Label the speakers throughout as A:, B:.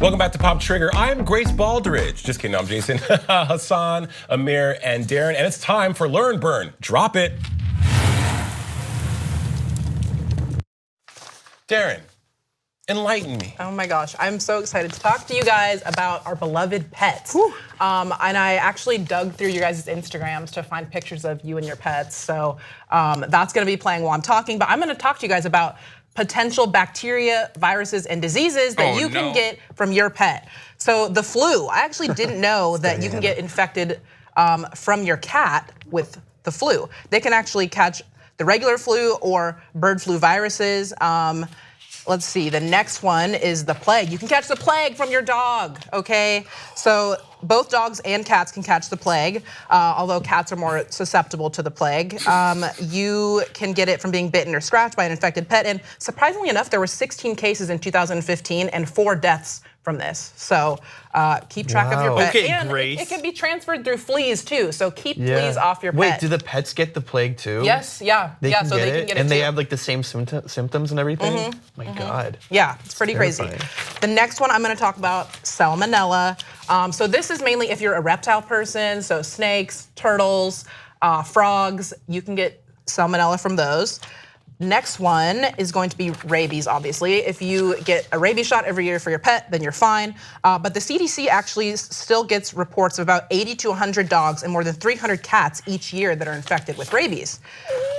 A: Welcome back to Pop Trigger. I'm Grace Baldridge. Just kidding, I'm Jason. Hasan, Amir, and Daron. And it's time for Learn Burn. Drop it. Daron, enlighten me.
B: Oh my gosh, I'm so excited to talk to you guys about our beloved pets. And I actually dug through you guys' Instagrams to find pictures of you and your pets. So that's gonna be playing while I'm talking, but I'm gonna talk to you guys about potential bacteria, viruses, and diseases that you can get from your pet. So the flu, I actually didn't know that you can get infected from your cat with the flu. They can actually catch the regular flu or bird flu viruses. Let's see, the next one is the plague. You can catch the plague from your dog, okay? So both dogs and cats can catch the plague, although cats are more susceptible to the plague. You can get it from being bitten or scratched by an infected pet, and surprisingly enough, there were 16 cases in 2015 and 4 deaths from this. So keep track of your pet.
C: Okay,
B: and
C: Grace.
B: it can be transferred through fleas too, so keep fleas off your pet.
D: Wait, do the pets get the plague too?
B: Yes, yeah.
D: They can
B: so
D: get
B: they
D: it?
B: can get it
D: and
B: too.
D: they have like the same symptoms and everything? My God.
B: Yeah, it's pretty crazy. The next one I'm gonna talk about, salmonella. So this is mainly if you're a reptile person, so snakes, turtles, frogs, you can get salmonella from those. Next one is going to be rabies, obviously. If you get a rabies shot every year for your pet, then you're fine. But the CDC actually still gets reports of about 80 to 100 dogs and more than 300 cats each year that are infected with rabies.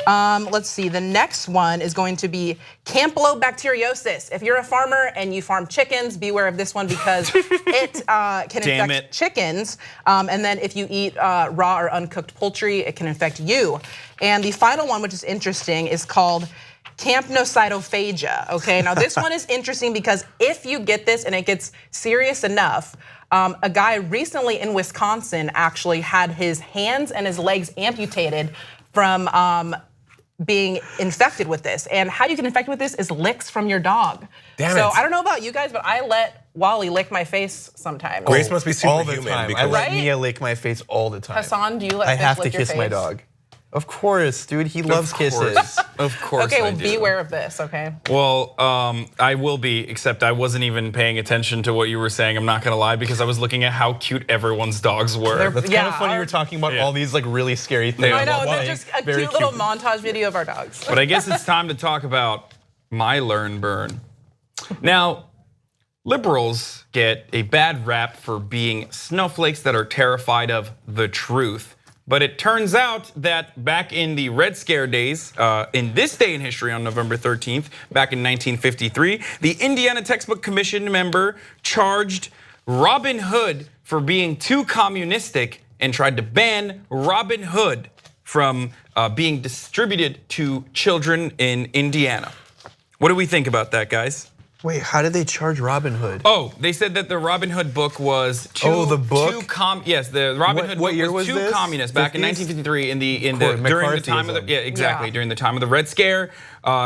B: Let's see, the next one is going to be campylobacteriosis. If you're a farmer and you farm chickens, beware of this one because it can infect chickens. And then if you eat raw or uncooked poultry, it can infect you. And the final one, which is interesting, is called campnocytophagia, okay? Now this one is interesting because if you get this and it gets serious enough, a guy recently in Wisconsin actually had his hands and his legs amputated from being infected with this. And how you get infected with this is licks from your dog.
A: Damn
B: so
A: it.
B: I don't know about you guys, but I let Wally lick my face sometimes.
A: Grace must be
D: All the
A: superhuman.
D: time. I
A: Because
D: let Mia lick my face all the time.
B: Hassan, do you let
D: I
B: Fish
D: have to
B: lick your
D: kiss my
B: face?
D: dog. Of course, dude. He loves kisses.
C: Of course
B: Okay, well
C: I do.
B: beware of this, okay?
C: Well, I will be, except I wasn't even paying attention to what you were saying, I'm not gonna lie, because I was looking at how cute everyone's dogs were.
D: That's kind of funny you're talking about all these like really scary things.
B: I know,
D: while
B: they're
D: playing.
B: just a
D: Very
B: cute little montage video of our dogs.
C: But I guess it's time to talk about my Learn Burn. Now, liberals get a bad rap for being snowflakes that are terrified of the truth. But it turns out that back in the Red Scare days, in this day in history on November 13th, back in 1953, the Indiana Textbook Commission member charged Robin Hood for being too communistic and tried to ban Robin Hood from being distributed to children in Indiana. What do we think about that, guys?
D: Wait, how did they charge Robin Hood?
C: Oh, they said that the Robin Hood book was too.
D: Oh, the book?
C: Yes, the Robin Hood
D: what
C: book
D: year
C: was
D: was
C: too
D: this?
C: communist back in
D: 50s?
C: 1953 during the time of the
D: McCarthyism.
C: during the time of the Red Scare.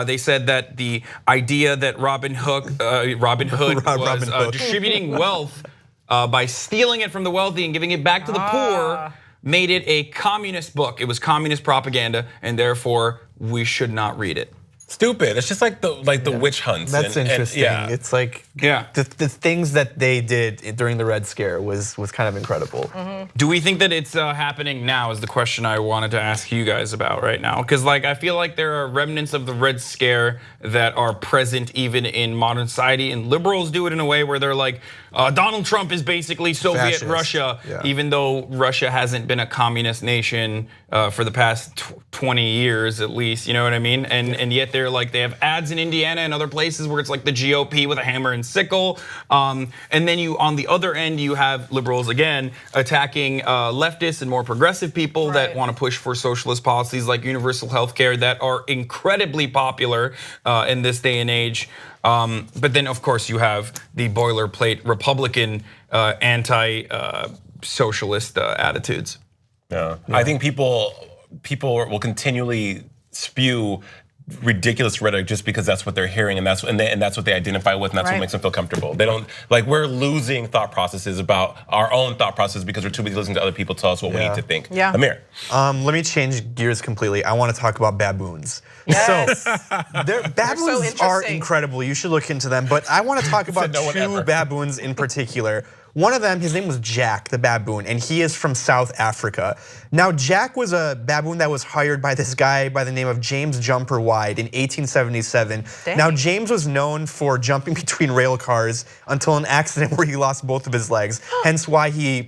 C: They said that the idea that Robin Hood was distributing wealth by stealing it from the wealthy and giving it back to the poor made it a communist book. It was communist propaganda, and therefore we should not read it.
A: stupid. It's just like the witch hunts.
D: That's interesting.
A: yeah.
D: It's like the things that they did during the Red Scare was kind of incredible.
C: Do we think that it's happening now is the question I wanted to ask you guys about right now. Because like I feel like there are remnants of the Red Scare that are present even in modern society, and liberals do it in a way where they're like, Donald Trump is basically Soviet
D: Fascist.
C: Russia,
D: Yeah.
C: even though Russia hasn't been a communist nation for the past 20 years at least, you know what I mean? And yet they're like, they have ads in Indiana and other places where it's like the GOP with a hammer and sickle. And then you, on the other end, you have liberals again attacking leftists and more progressive people that want to push for socialist policies like universal health care that are incredibly popular in this day and age. But then of course you have the boilerplate Republican anti-socialist attitudes.
A: Yeah. I think people will continually spew ridiculous rhetoric just because that's what they're hearing and that's what they identify with and that's what makes them feel comfortable. They don't like we're losing thought processes about our own thought processes because we're too busy listening to other people tell us what we need to think.
B: Yeah.
A: Amir.
D: Let me change gears completely. I want to talk about baboons.
B: Yes.
D: So baboons are incredible. You should look into them. But I want to talk about two baboons in particular. One of them, his name was Jack the baboon, and he is from South Africa. Now, Jack was a baboon that was hired by this guy by the name of James Jumper Wide in 1877. Dang. Now, James was known for jumping between rail cars until an accident where he lost both of his legs, hence why he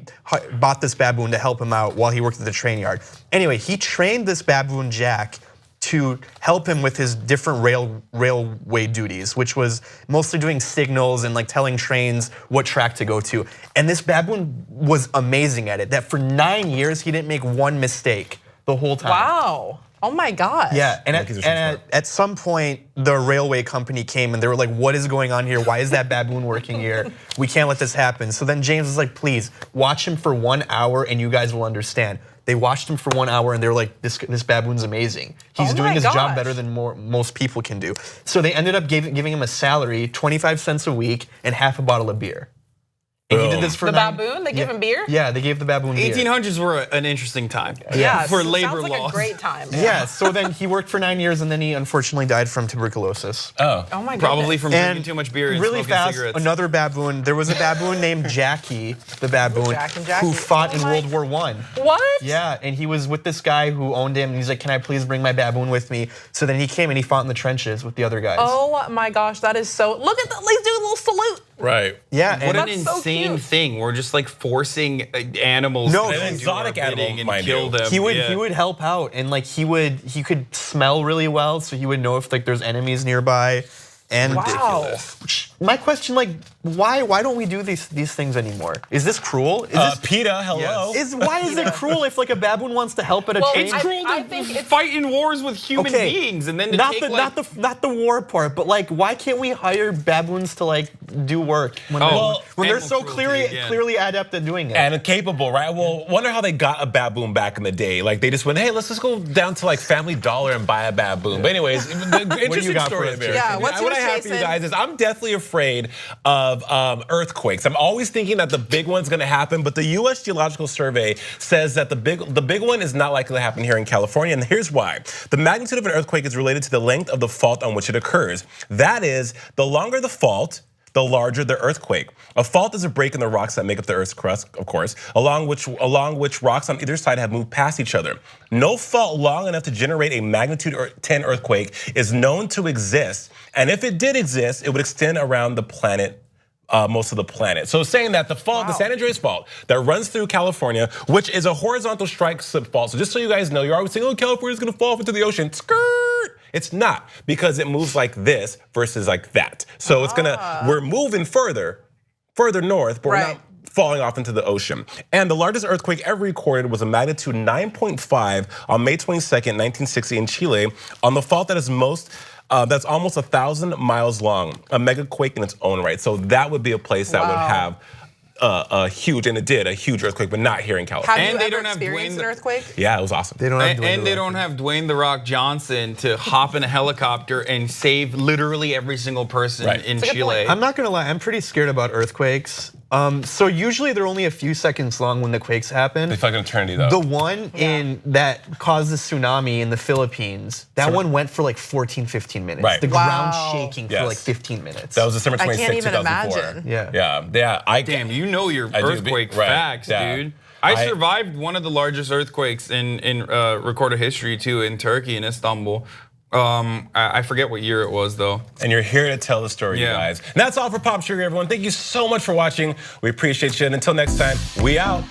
D: bought this baboon to help him out while he worked at the train yard. Anyway, he trained this baboon, Jack, to help him with his different railway duties, which was mostly doing signals and like telling trains what track to go to. And this baboon was amazing at it, that for 9 years he didn't make one mistake the whole time.
B: Wow. Oh my gosh.
D: Yeah, and at some point the railway company came and they were like, what is going on here? Why is that baboon working here? We can't let this happen. So then James was like, please watch him for 1 hour and you guys will understand. They watched him for 1 hour and they were like, this baboon's amazing. He's doing his job better than most people can do. So they ended up giving him a salary, 25 cents a week and half a bottle of beer. And he did this for
B: baboon? They give him beer?
D: Yeah, they gave the baboon beer.
C: 1800s were an interesting time.
B: Yeah,
C: for labor
B: sounds like
C: laws.
B: a great time.
D: Yeah, so then he worked for 9 years and then he unfortunately died from tuberculosis.
B: Oh my goodness.
C: Probably from drinking too much beer and
D: really
C: smoking
D: fast,
C: cigarettes.
D: another baboon. There was a baboon named Jackie, the baboon, who fought in World War I.
B: What?
D: Yeah, and he was with this guy who owned him, and he's like, can I please bring my baboon with me? So then he came and he fought in the trenches with the other guys.
B: Oh my gosh, that is so, look at that, let's do a little salute.
A: Right.
D: Yeah,
C: what an insane thing. We're just like forcing animals to
A: an exotic animal
C: and kill them.
D: He would help out, and like he could smell really well, so he would know if like there's enemies nearby. And
C: ridiculous.
D: My question, like, why don't we do these things anymore? Is this cruel? Is this
A: PETA, hello.
D: Yes. Why is it cruel if like a baboon wants to help at a train?
C: It's cruel to fight in wars with human beings and then to
D: not
C: take
D: not the war part, but like why can't we hire baboons to like do work when they're so clearly adept at doing it
A: and capable, right? Well, wonder how they got a baboon back in the day. Like they just went, hey, let's just go down to like Family Dollar and buy a baboon. But anyways, interesting story there.
B: Yeah, what's
A: what I have for you guys is I'm deathly afraid of earthquakes. I'm always thinking that the big one's going to happen, but the U.S. Geological Survey says that the big one is not likely to happen here in California, and here's why. The magnitude of an earthquake is related to the length of the fault on which it occurs. That is, the longer the fault, the larger the earthquake. A fault is a break in the rocks that make up the Earth's crust, of course, along which rocks on either side have moved past each other. No fault long enough to generate a magnitude 10 earthquake is known to exist, and if it did exist, it would extend around the planet. Most of the planet. So saying that the fault, the San Andreas fault that runs through California, which is a horizontal strike slip fault. So just so you guys know, you're always saying, oh, California's gonna fall off into the ocean. Skirt! It's not, because it moves like this versus like that. So it's we're moving further north, but we're not falling off into the ocean. And the largest earthquake ever recorded was a magnitude 9.5 on May 22nd, 1960 in Chile, on the fault that is that's almost 1,000 miles long, a megaquake in its own right. So that would be a place that would have a huge earthquake, but not here in California.
B: Have you ever experienced an earthquake?
A: Yeah, it was awesome.
D: They don't have
C: they don't have Dwayne "The Rock" Johnson to hop in a helicopter and save literally every single person in Chile.
D: I'm not gonna lie, I'm pretty scared about earthquakes. So usually they're only a few seconds long when the quakes happen.
A: They feel like an eternity though.
D: The one that caused the tsunami in the Philippines, that one went for like 14, 15 minutes.
A: Right.
D: The ground shaking for like 15 minutes.
A: That was December 26th,
B: I can't even
A: 2004.
B: imagine.
D: Yeah.
C: Damn, you know your earthquake facts, dude. I survived one of the largest earthquakes in recorded history too, in Turkey, in Istanbul. I forget what year it was though.
A: And you're here to tell the story, you guys. And that's all for Pop Sugar, everyone. Thank you so much for watching. We appreciate you. And until next time, we out.